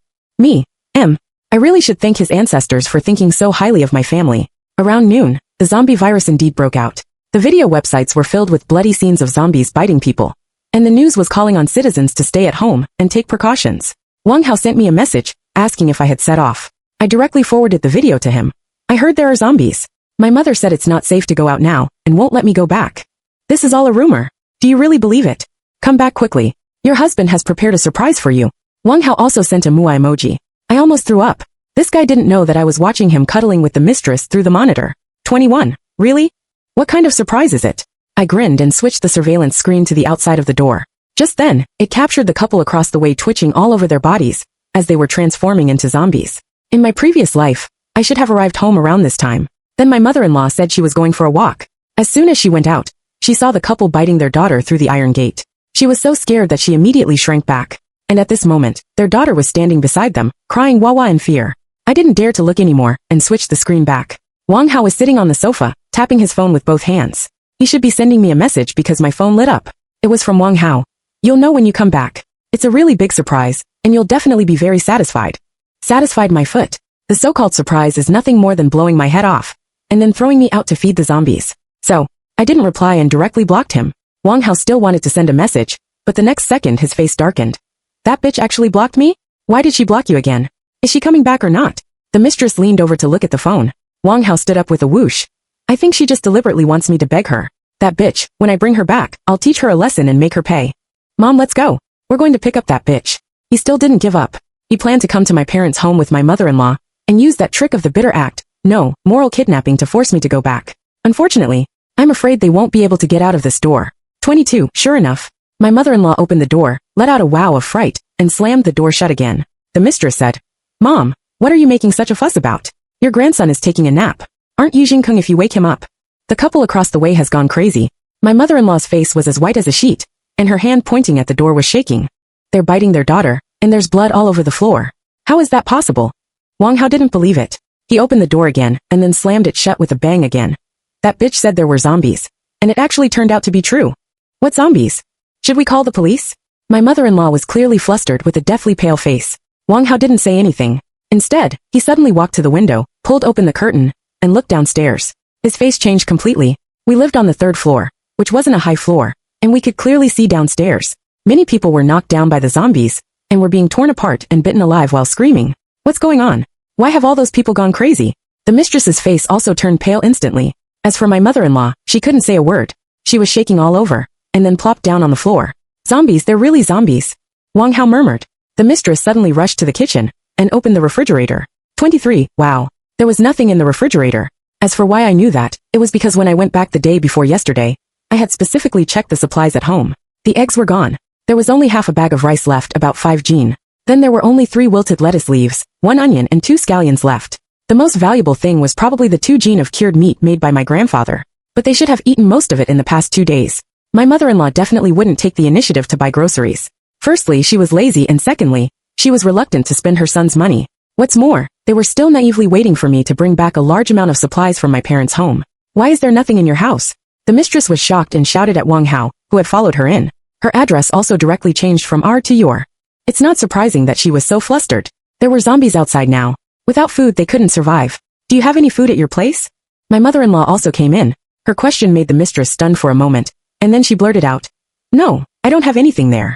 I really should thank his ancestors for thinking so highly of my family. Around noon, the zombie virus indeed broke out. The video websites were filled with bloody scenes of zombies biting people, and the news was calling on citizens to stay at home and take precautions. Wang Hao sent me a message, asking if I had set off. I directly forwarded the video to him. "I heard there are zombies. My mother said it's not safe to go out now, and won't let me go back. This is all a rumor. Do you really believe it? Come back quickly. Your husband has prepared a surprise for you." Wang Hao also sent a mua emoji. I almost threw up. This guy didn't know that I was watching him cuddling with the mistress through the monitor. 21. Really? What kind of surprise is it? I grinned and switched the surveillance screen to the outside of the door. Just then, it captured the couple across the way twitching all over their bodies, as they were transforming into zombies. In my previous life, I should have arrived home around this time. Then my mother-in-law said she was going for a walk. As soon as she went out, she saw the couple biting their daughter through the iron gate. She was so scared that she immediately shrank back. And at this moment, their daughter was standing beside them, crying wah-wah in fear. I didn't dare to look anymore, and switched the screen back. Wang Hao was sitting on the sofa, tapping his phone with both hands. He should be sending me a message because my phone lit up. It was from Wang Hao. You'll know when you come back. It's a really big surprise, and you'll definitely be very satisfied. Satisfied my foot. The so-called surprise is nothing more than blowing my head off, and then throwing me out to feed the zombies. So, I didn't reply and directly blocked him. Wang Hao still wanted to send a message, but the next second his face darkened. That bitch actually blocked me? Why did she block you again? Is she coming back or not? The mistress leaned over to look at the phone. Wang Hao stood up with a whoosh. I think she just deliberately wants me to beg her. That bitch, when I bring her back, I'll teach her a lesson and make her pay. Mom, let's go. We're going to pick up that bitch. He still didn't give up. He planned to come to my parents' home with my mother-in-law, and use that trick of the bitter act, no, moral kidnapping to force me to go back. Unfortunately, I'm afraid they won't be able to get out of this door. 22, sure enough. My mother-in-law opened the door, let out a wow of fright, and slammed the door shut again. The mistress said, Mom, what are you making such a fuss about? Your grandson is taking a nap. Aren't you Jingkung if you wake him up? The couple across the way has gone crazy. My mother-in-law's face was as white as a sheet, and her hand pointing at the door was shaking. They're biting their daughter, and there's blood all over the floor. How is that possible? Wang Hao didn't believe it. He opened the door again, and then slammed it shut with a bang again. That bitch said there were zombies. And it actually turned out to be true. What zombies? Should we call the police? My mother-in-law was clearly flustered with a deathly pale face. Wang Hao didn't say anything. Instead, he suddenly walked to the window, pulled open the curtain, and looked downstairs. His face changed completely. We lived on the 3rd floor, which wasn't a high floor, and we could clearly see downstairs. Many people were knocked down by the zombies, and were being torn apart and bitten alive while screaming. What's going on? Why have all those people gone crazy? The mistress's face also turned pale instantly. As for my mother-in-law, she couldn't say a word. She was shaking all over, and then plopped down on the floor. Zombies, they're really zombies. Wang Hao murmured. The mistress suddenly rushed to the kitchen, and opened the refrigerator. 23, wow. There was nothing in the refrigerator. As for why I knew that, it was because when I went back the day before yesterday, I had specifically checked the supplies at home. The eggs were gone. There was only half a bag of rice left, about 5 jin. Then there were only 3 wilted lettuce leaves, 1 onion and 2 scallions left. The most valuable thing was probably the 2 jin of cured meat made by my grandfather. But they should have eaten most of it in the past 2 days. My mother-in-law definitely wouldn't take the initiative to buy groceries. Firstly, she was lazy, and secondly, she was reluctant to spend her son's money. What's more, they were still naively waiting for me to bring back a large amount of supplies from my parents' home. Why is there nothing in your house? The mistress was shocked and shouted at Wang Hao, who had followed her in. Her address also directly changed from R to your. It's not surprising that she was so flustered. There were zombies outside now. Without food they couldn't survive. Do you have any food at your place? My mother-in-law also came in. Her question made the mistress stunned for a moment, and then she blurted out, No, I don't have anything there.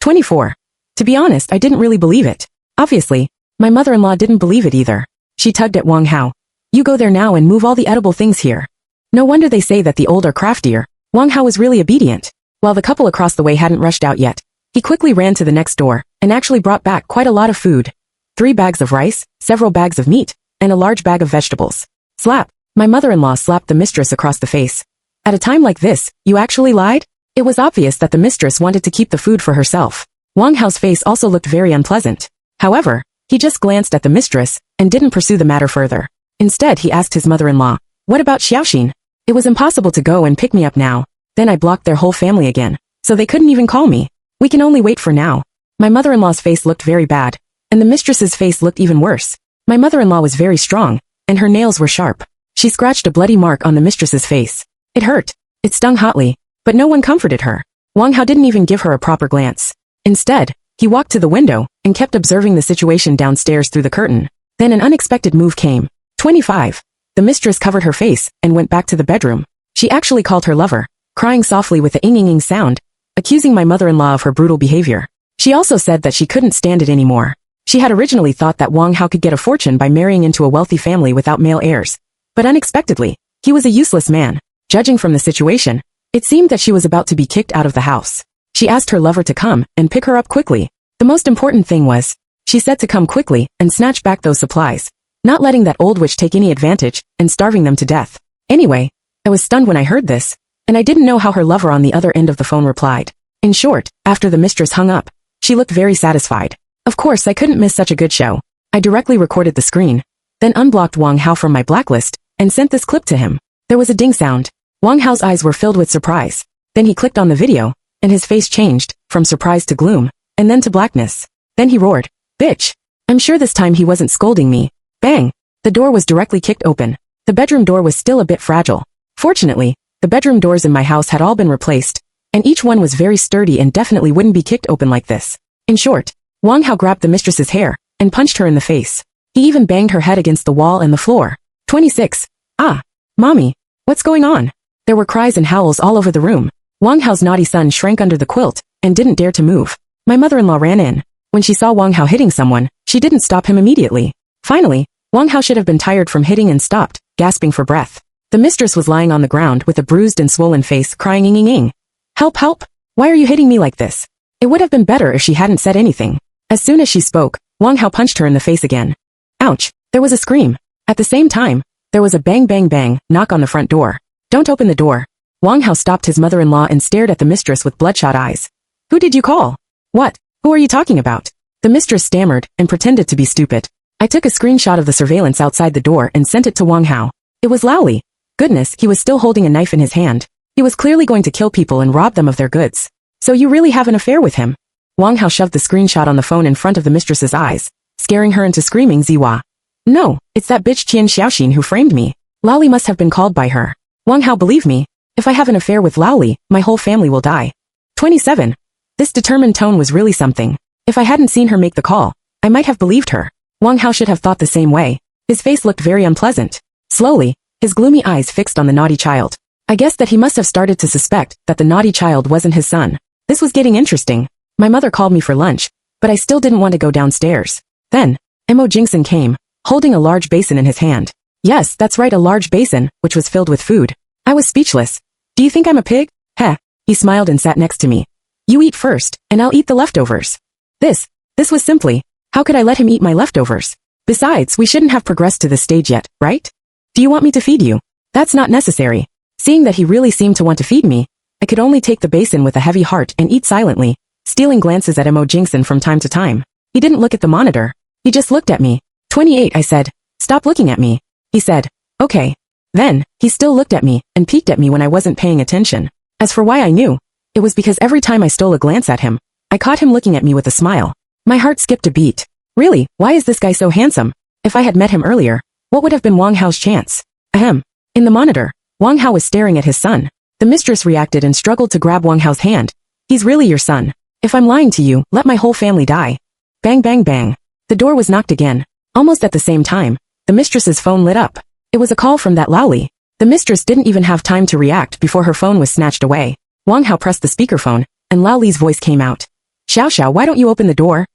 24. To be honest, I didn't really believe it. Obviously, my mother-in-law didn't believe it either. She tugged at Wang Hao. You go there now and move all the edible things here. No wonder they say that the old are craftier. Wang Hao was really obedient. While the couple across the way hadn't rushed out yet, he quickly ran to the next door, and actually brought back quite a lot of food. 3 bags of rice, several bags of meat, and a large bag of vegetables. Slap. My mother-in-law slapped the mistress across the face. At a time like this, you actually lied? It was obvious that the mistress wanted to keep the food for herself. Wang Hao's face also looked very unpleasant. However, he just glanced at the mistress, and didn't pursue the matter further. Instead, he asked his mother-in-law, What about Xiaoxin? It was impossible to go and pick me up now. Then I blocked their whole family again, so they couldn't even call me. We can only wait for now. My mother-in-law's face looked very bad, and the mistress's face looked even worse. My mother-in-law was very strong, and her nails were sharp. She scratched a bloody mark on the mistress's face. It hurt. It stung hotly, but no one comforted her. Wang Hao didn't even give her a proper glance. Instead, he walked to the window, and kept observing the situation downstairs through the curtain. Then an unexpected move came. 25. The mistress covered her face, and went back to the bedroom. She actually called her lover, crying softly with the ing-ing-ing sound, accusing my mother-in-law of her brutal behavior. She also said that she couldn't stand it anymore. She had originally thought that Wang Hao could get a fortune by marrying into a wealthy family without male heirs. But unexpectedly, he was a useless man. Judging from the situation, it seemed that she was about to be kicked out of the house. She asked her lover to come and pick her up quickly. The most important thing was, she said to come quickly and snatch back those supplies, not letting that old witch take any advantage and starving them to death. Anyway, I was stunned when I heard this, and I didn't know how her lover on the other end of the phone replied. In short, after the mistress hung up, she looked very satisfied. Of course, I couldn't miss such a good show. I directly recorded the screen, then unblocked Wang Hao from my blacklist, and sent this clip to him. There was a ding sound. Wang Hao's eyes were filled with surprise. Then he clicked on the video, and his face changed, from surprise to gloom, and then to blackness. Then he roared, Bitch! I'm sure this time he wasn't scolding me. Bang! The door was directly kicked open. The bedroom door was still a bit fragile. Fortunately, the bedroom doors in my house had all been replaced, and each one was very sturdy and definitely wouldn't be kicked open like this. In short, Wang Hao grabbed the mistress's hair and punched her in the face. He even banged her head against the wall and the floor. 26. Ah! Mommy! What's going on? There were cries and howls all over the room. Wang Hao's naughty son shrank under the quilt and didn't dare to move. My mother-in-law ran in. When she saw Wang Hao hitting someone, she didn't stop him immediately. Finally, Wang Hao should have been tired from hitting and stopped, gasping for breath. The mistress was lying on the ground with a bruised and swollen face, crying ing. Help, help! Why are you hitting me like this? It would have been better if she hadn't said anything. As soon as she spoke, Wang Hao punched her in the face again. Ouch! There was a scream. At the same time, there was a bang bang bang knock on the front door. Don't open the door. Wang Hao stopped his mother-in-law and stared at the mistress with bloodshot eyes. Who did you call? What? Who are you talking about? The mistress stammered and pretended to be stupid. I took a screenshot of the surveillance outside the door and sent it to Wang Hao. It was Laoli. Goodness, he was still holding a knife in his hand. He was clearly going to kill people and rob them of their goods. So you really have an affair with him? Wang Hao shoved the screenshot on the phone in front of the mistress's eyes, scaring her into screaming Ziwa. No, it's that bitch Qian Xiaoxin who framed me. Laoli must have been called by her. Wang Hao, believe me, if I have an affair with Laoli, my whole family will die. 27. This determined tone was really something. If I hadn't seen her make the call, I might have believed her. Wang Hao should have thought the same way. His face looked very unpleasant. Slowly, his gloomy eyes fixed on the naughty child. I guessed that he must have started to suspect that the naughty child wasn't his son. This was getting interesting. My mother called me for lunch, but I still didn't want to go downstairs. Then, Mo Jingson came, holding a large basin in his hand. Yes, that's right, a large basin, which was filled with food. I was speechless. Do you think I'm a pig? Heh. He smiled and sat next to me. You eat first, and I'll eat the leftovers. This was simply, how could I let him eat my leftovers? Besides, we shouldn't have progressed to this stage yet, right? Do you want me to feed you? That's not necessary. Seeing that he really seemed to want to feed me, I could only take the basin with a heavy heart and eat silently, stealing glances at Mo Jingson from time to time. He didn't look at the monitor. He just looked at me. 28, I said. Stop looking at me. He said, okay. Then, he still looked at me and peeked at me when I wasn't paying attention. As for why I knew, it was because every time I stole a glance at him, I caught him looking at me with a smile. My heart skipped a beat. Really, why is this guy so handsome? If I had met him earlier, what would have been Wang Hao's chance? Ahem. In the monitor, Wang Hao was staring at his son. The mistress reacted and struggled to grab Wang Hao's hand. He's really your son. If I'm lying to you, let my whole family die. Bang bang bang. The door was knocked again. Almost at the same time, the mistress's phone lit up. It was a call from that Laoli. The mistress didn't even have time to react before her phone was snatched away. Wang Hao pressed the speakerphone, and Laoli's voice came out. Xiao Xiao, why don't you open the door?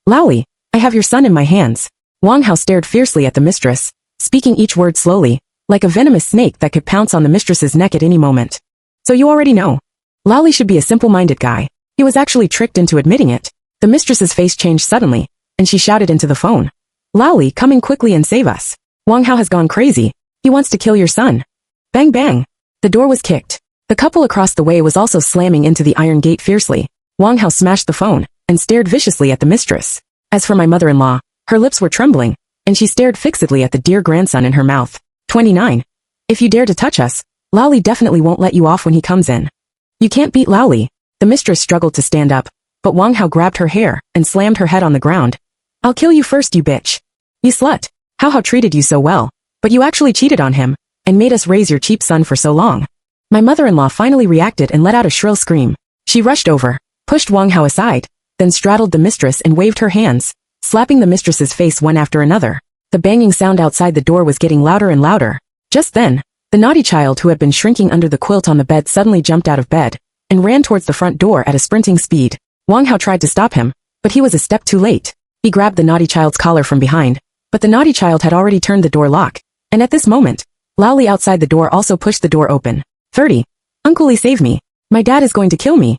Laoli, I have your son in my hands. Wang Hao stared fiercely at the mistress, speaking each word slowly, like a venomous snake that could pounce on the mistress's neck at any moment. So you already know. Laoli should be a simple-minded guy. He was actually tricked into admitting it. The mistress's face changed suddenly, and she shouted into the phone. Laoli, come in quickly and save us. Wang Hao has gone crazy. He wants to kill your son. Bang bang. The door was kicked. The couple across the way was also slamming into the iron gate fiercely. Wang Hao smashed the phone, and stared viciously at the mistress. As for my mother-in-law, her lips were trembling, and she stared fixedly at the dear grandson in her mouth. 29. If you dare to touch us, Laoli definitely won't let you off when he comes in. You can't beat Laoli. The mistress struggled to stand up, but Wang Hao grabbed her hair and slammed her head on the ground. I'll kill you first, you bitch. You slut. Hao treated you so well, but you actually cheated on him, and made us raise your cheap son for so long. My mother-in-law finally reacted and let out a shrill scream. She rushed over, pushed Wang Hao aside, then straddled the mistress and waved her hands, slapping the mistress's face one after another. The banging sound outside the door was getting louder and louder. Just then, the naughty child who had been shrinking under the quilt on the bed suddenly jumped out of bed, and ran towards the front door at a sprinting speed. Wang Hao tried to stop him, but he was a step too late. He grabbed the naughty child's collar from behind, but the naughty child had already turned the door lock, and at this moment, Laoli outside the door also pushed the door open. 30. Uncle Lee, save me. My dad is going to kill me.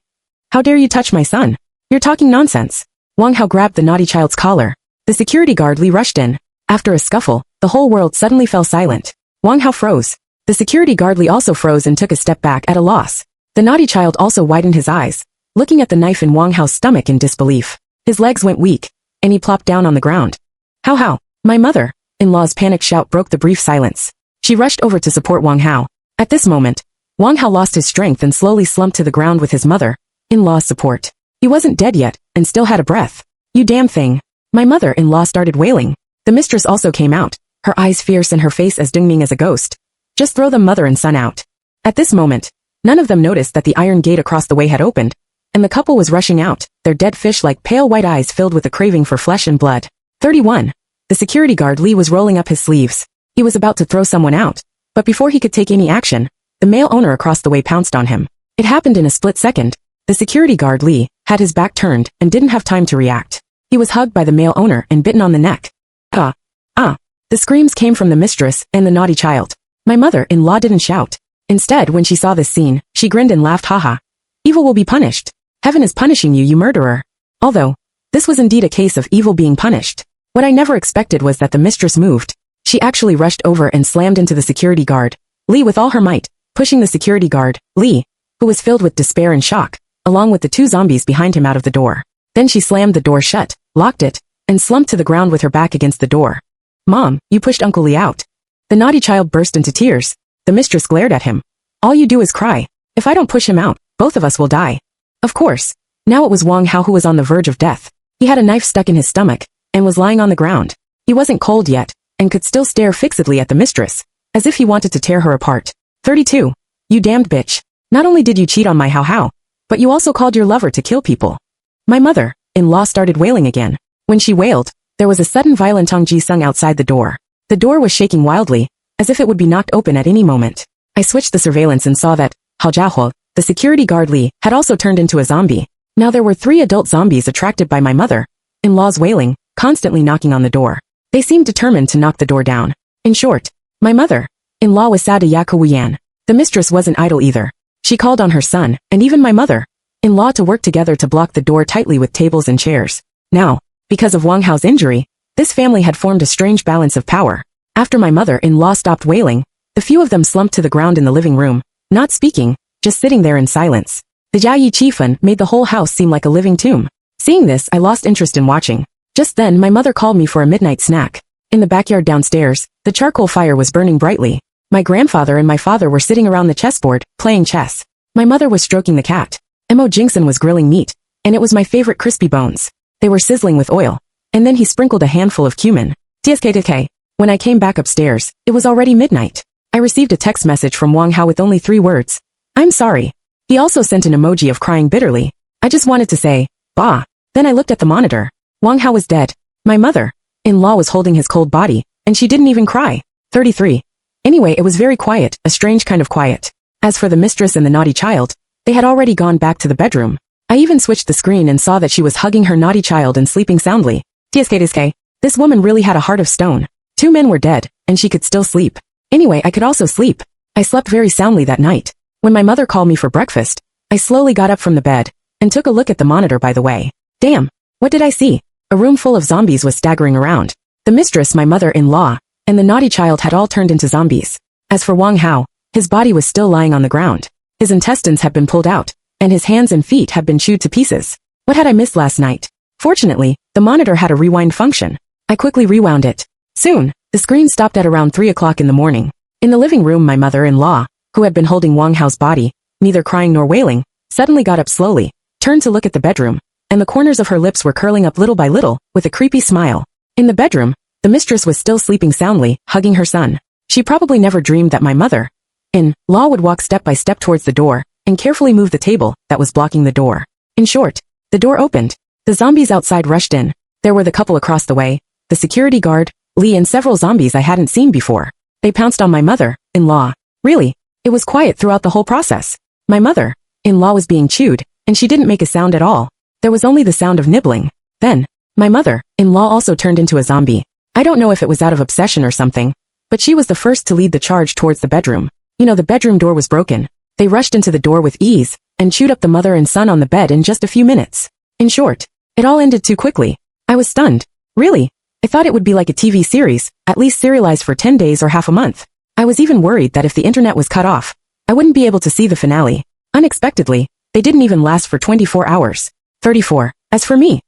How dare you touch my son? You're talking nonsense. Wang Hao grabbed the naughty child's collar. The security guard Lee rushed in. After a scuffle, the whole world suddenly fell silent. Wang Hao froze. The security guard Lee also froze and took a step back at a loss. The naughty child also widened his eyes, looking at the knife in Wang Hao's stomach in disbelief. His legs went weak, and he plopped down on the ground. How? My mother-in-law's panicked shout broke the brief silence. She rushed over to support Wang Hao. At this moment, Wang Hao lost his strength and slowly slumped to the ground with his mother-in-law's support. He wasn't dead yet, and still had a breath. You damn thing. My mother-in-law started wailing. The mistress also came out, her eyes fierce and her face as dingming as a ghost. Just throw them, mother and son, out. At this moment, None of them noticed that the iron gate across the way had opened, and the couple was rushing out, their dead fish-like pale white eyes filled with a craving for flesh and blood. 31. The security guard Lee was rolling up his sleeves. He was about to throw someone out, but before he could take any action, the male owner across the way pounced on him. It happened in a split second. The security guard Lee had his back turned and didn't have time to react. He was hugged by the male owner and bitten on the neck. Ah! Ah! The screams came from the mistress and the naughty child. My mother-in-law didn't shout. Instead, when she saw this scene, she grinned and laughed, haha. Evil will be punished. Heaven is punishing you, you murderer. Although, this was indeed a case of evil being punished. What I never expected was that the mistress moved. She actually rushed over and slammed into the security guard Lee with all her might, pushing the security guard Lee, who was filled with despair and shock, along with the two zombies behind him out of the door. Then she slammed the door shut, locked it, and slumped to the ground with her back against the door. Mom, you pushed Uncle Lee out. The naughty child burst into tears. The mistress glared at him. All you do is cry. If I don't push him out, both of us will die. Of course. Now it was Wang Hao who was on the verge of death. He had a knife stuck in his stomach, and was lying on the ground. He wasn't cold yet, and could still stare fixedly at the mistress, as if he wanted to tear her apart. 32. You damned bitch. Not only did you cheat on my Hao, but you also called your lover to kill people. My mother-in-law started wailing again. When she wailed, there was a sudden violent tongji sung outside the door. The door was shaking wildly, as if it would be knocked open at any moment. I switched the surveillance and saw that, Hao Jiahuo, the security guard Lee, had also turned into a zombie. Now there were 3 adult zombies attracted by my mother-in-law's wailing, constantly knocking on the door. They seemed determined to knock the door down. In short, my mother-in-law was Sada Yakuyan. The mistress wasn't idle either. She called on her son, and even my mother-in-law to work together to block the door tightly with tables and chairs. Now, because of Wang Hao's injury, this family had formed a strange balance of power. After my mother-in-law stopped wailing, the few of them slumped to the ground in the living room, not speaking, just sitting there in silence. The Jiayi Qifan made the whole house seem like a living tomb. Seeing this, I lost interest in watching. Just then, my mother called me for a midnight snack. In the backyard downstairs, the charcoal fire was burning brightly. My grandfather and my father were sitting around the chessboard, playing chess. My mother was stroking the cat. Mo Jingson was grilling meat, and it was my favorite crispy bones. They were sizzling with oil, and then he sprinkled a handful of cumin. TSKTK. When I came back upstairs, it was already midnight. I received a text message from Wang Hao with only 3 words. I'm sorry. He also sent an emoji of crying bitterly. I just wanted to say, bah. Then I looked at the monitor. Wang Hao was dead. My mother-in-law was holding his cold body, and she didn't even cry. 33. Anyway, it was very quiet, a strange kind of quiet. As for the mistress and the naughty child, they had already gone back to the bedroom. I even switched the screen and saw that she was hugging her naughty child and sleeping soundly. TSK. This woman really had a heart of stone. 2 men were dead, and she could still sleep. Anyway, I could also sleep. I slept very soundly that night. When my mother called me for breakfast, I slowly got up from the bed, and took a look at the monitor by the way. Damn! What did I see? A room full of zombies was staggering around. The mistress, my mother-in-law, and the naughty child had all turned into zombies. As for Wang Hao, his body was still lying on the ground. His intestines had been pulled out, and his hands and feet had been chewed to pieces. What had I missed last night? Fortunately, the monitor had a rewind function. I quickly rewound it. Soon, the screen stopped at around 3 o'clock in the morning. In the living room, my mother-in-law, who had been holding Wang Hao's body, neither crying nor wailing, suddenly got up slowly, turned to look at the bedroom, and the corners of her lips were curling up little by little, with a creepy smile. In the bedroom, the mistress was still sleeping soundly, hugging her son. She probably never dreamed that my mother-in-law would walk step by step towards the door, and carefully move the table that was blocking the door. In short, the door opened. The zombies outside rushed in. There were the couple across the way, the security guard, Lee, and several zombies I hadn't seen before. They pounced on my mother-in-law. Really, it was quiet throughout the whole process. My mother-in-law was being chewed, and she didn't make a sound at all. There was only the sound of nibbling. Then, my mother-in-law also turned into a zombie. I don't know if it was out of obsession or something, but she was the first to lead the charge towards the bedroom. You know, the bedroom door was broken. They rushed into the door with ease, and chewed up the mother and son on the bed in just a few minutes. In short, it all ended too quickly. I was stunned. Really? I thought it would be like a TV series, at least serialized for 10 days or half a month. I was even worried that if the internet was cut off, I wouldn't be able to see the finale. Unexpectedly, they didn't even last for 24 hours. 34. As for me,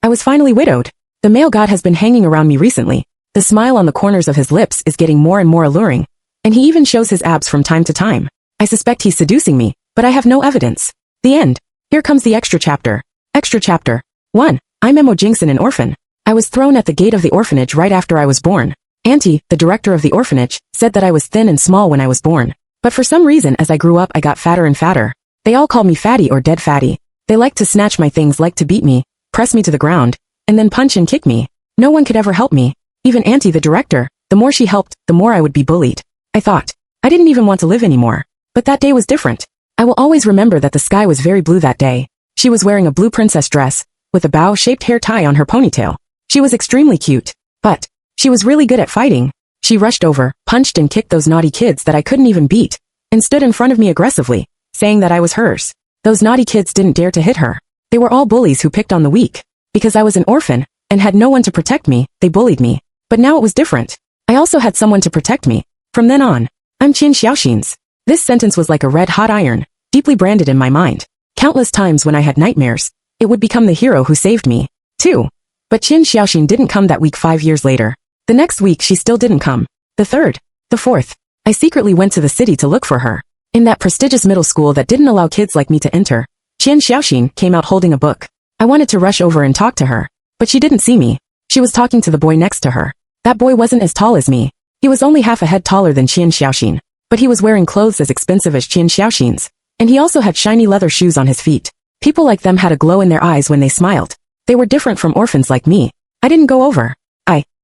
I was finally widowed. The male god has been hanging around me recently. The smile on the corners of his lips is getting more and more alluring, and he even shows his abs from time to time. I suspect he's seducing me, but I have no evidence. The end. Here comes the extra chapter. Extra chapter. 1. I'm Mo Jingson, an orphan. I was thrown at the gate of the orphanage right after I was born. Auntie, the director of the orphanage, said that I was thin and small when I was born. But for some reason as I grew up I got fatter and fatter. They all called me fatty or dead fatty. They liked to snatch my things, liked to beat me, press me to the ground, and then punch and kick me. No one could ever help me. Even Auntie the director, the more she helped, the more I would be bullied. I thought, I didn't even want to live anymore. But that day was different. I will always remember that the sky was very blue that day. She was wearing a blue princess dress, with a bow-shaped hair tie on her ponytail. She was extremely cute. But she was really good at fighting. She rushed over, punched and kicked those naughty kids that I couldn't even beat, and stood in front of me aggressively, saying that I was hers. Those naughty kids didn't dare to hit her. They were all bullies who picked on the weak. Because I was an orphan, and had no one to protect me, they bullied me. But now it was different. I also had someone to protect me. From then on, I'm Qian Xiaoxin's. This sentence was like a red-hot iron, deeply branded in my mind. Countless times when I had nightmares, it would become the hero who saved me, too. But Qian Xiaoxin didn't come that week 5 years later. The next week she still didn't come. The third, the fourth. I secretly went to the city to look for her. In that prestigious middle school that didn't allow kids like me to enter, Qian Xiaoxin came out holding a book. I wanted to rush over and talk to her, but she didn't see me. She was talking to the boy next to her. That boy wasn't as tall as me. He was only half a head taller than Qian Xiaoxin, but he was wearing clothes as expensive as Qian Xiaoxin's, and he also had shiny leather shoes on his feet. People like them had a glow in their eyes when they smiled. They were different from orphans like me. I didn't go over.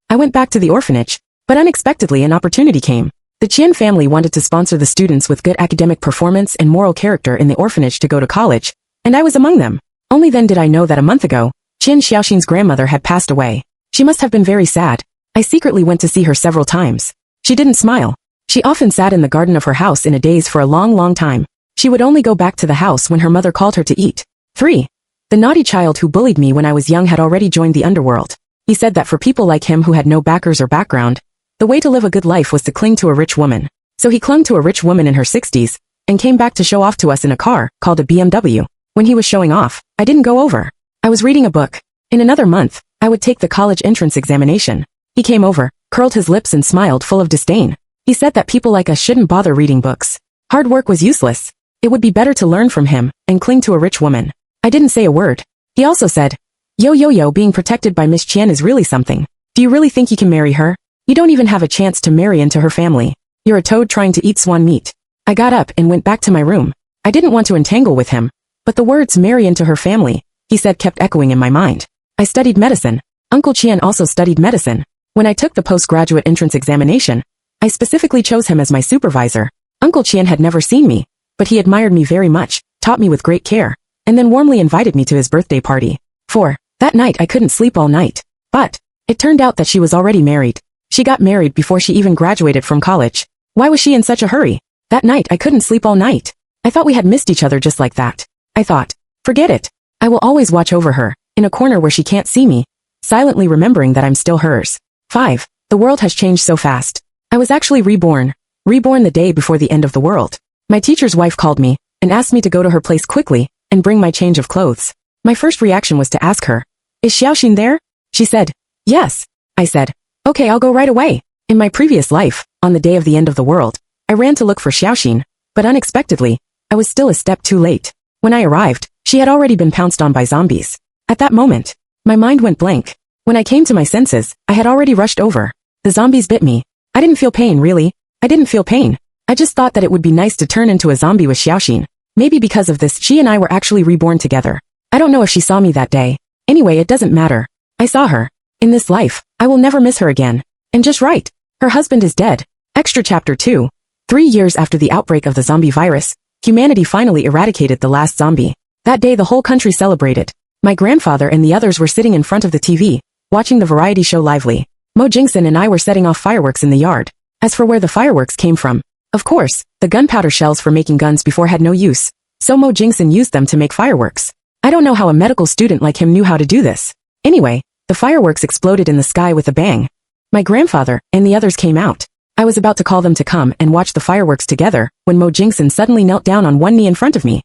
I went back to the orphanage, but unexpectedly an opportunity came. The Qian family wanted to sponsor the students with good academic performance and moral character in the orphanage to go to college, and I was among them. Only then did I know that a month ago, Qian Xiaoxin's grandmother had passed away. She must have been very sad. I secretly went to see her several times. She didn't smile. She often sat in the garden of her house in a daze for a long time. She would only go back to the house when her mother called her to eat. 3. The naughty child who bullied me when I was young had already joined the underworld. He said that for people like him who had no backers or background, the way to live a good life was to cling to a rich woman. So he clung to a rich woman in her 60s, and came back to show off to us in a car, called a BMW. When he was showing off, I didn't go over. I was reading a book. In another month, I would take the college entrance examination. He came over, curled his lips and smiled full of disdain. He said that people like us shouldn't bother reading books. Hard work was useless. It would be better to learn from him, and cling to a rich woman. I didn't say a word. He also said, Yo, being protected by Miss Qian is really something. Do you really think you can marry her? You don't even have a chance to marry into her family. You're a toad trying to eat swan meat. I got up and went back to my room. I didn't want to entangle with him, but the words marry into her family, he said, kept echoing in my mind. I studied medicine. Uncle Qian also studied medicine. When I took the postgraduate entrance examination, I specifically chose him as my supervisor. Uncle Qian had never seen me, but he admired me very much, taught me with great care, and then warmly invited me to his birthday party. 4. That night I couldn't sleep all night. But it turned out that she was already married. She got married before she even graduated from college. Why was she in such a hurry? That night I couldn't sleep all night. I thought we had missed each other just like that. I thought, forget it. I will always watch over her, in a corner where she can't see me, silently remembering that I'm still hers. 5. The world has changed so fast. I was actually reborn. Reborn the day before the end of the world. My teacher's wife called me, and asked me to go to her place quickly, and bring my change of clothes. My first reaction was to ask her, is Xiaoxin there? She said, yes. I said, okay, I'll go right away. In my previous life, on the day of the end of the world, I ran to look for Xiaoxin, but unexpectedly, I was still a step too late. When I arrived, she had already been pounced on by zombies. At that moment, my mind went blank. When I came to my senses, I had already rushed over. The zombies bit me. I didn't feel pain, really. I didn't feel pain. I just thought that it would be nice to turn into a zombie with Xiaoxin. Maybe because of this, she and I were actually reborn together. I don't know if she saw me that day. Anyway, it doesn't matter. I saw her. In this life, I will never miss her again. And just right. Her husband is dead. Extra Chapter 2. 3 years after the outbreak of the zombie virus, humanity finally eradicated the last zombie. That day the whole country celebrated. My grandfather and the others were sitting in front of the TV, watching the variety show lively. Mo Jingson and I were setting off fireworks in the yard. As for where the fireworks came from, of course, the gunpowder shells for making guns before had no use, so Mo Jingson used them to make fireworks. I don't know how a medical student like him knew how to do this. Anyway, the fireworks exploded in the sky with a bang. My grandfather and the others came out. I was about to call them to come and watch the fireworks together when Mo Jingson suddenly knelt down on one knee in front of me.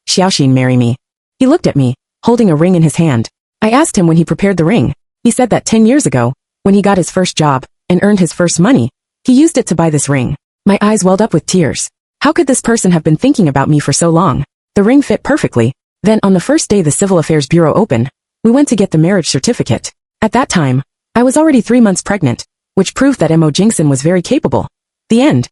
Xiaoxin, marry me. He looked at me, holding a ring in his hand. I asked him when he prepared the ring. He said that 10 years ago, when he got his first job and earned his first money, he used it to buy this ring. My eyes welled up with tears. How could this person have been thinking about me for so long? The ring fit perfectly. Then on the first day the Civil Affairs Bureau opened, we went to get the marriage certificate. At that time, I was already 3 months pregnant, which proved that Mo Jingson was very capable. The end.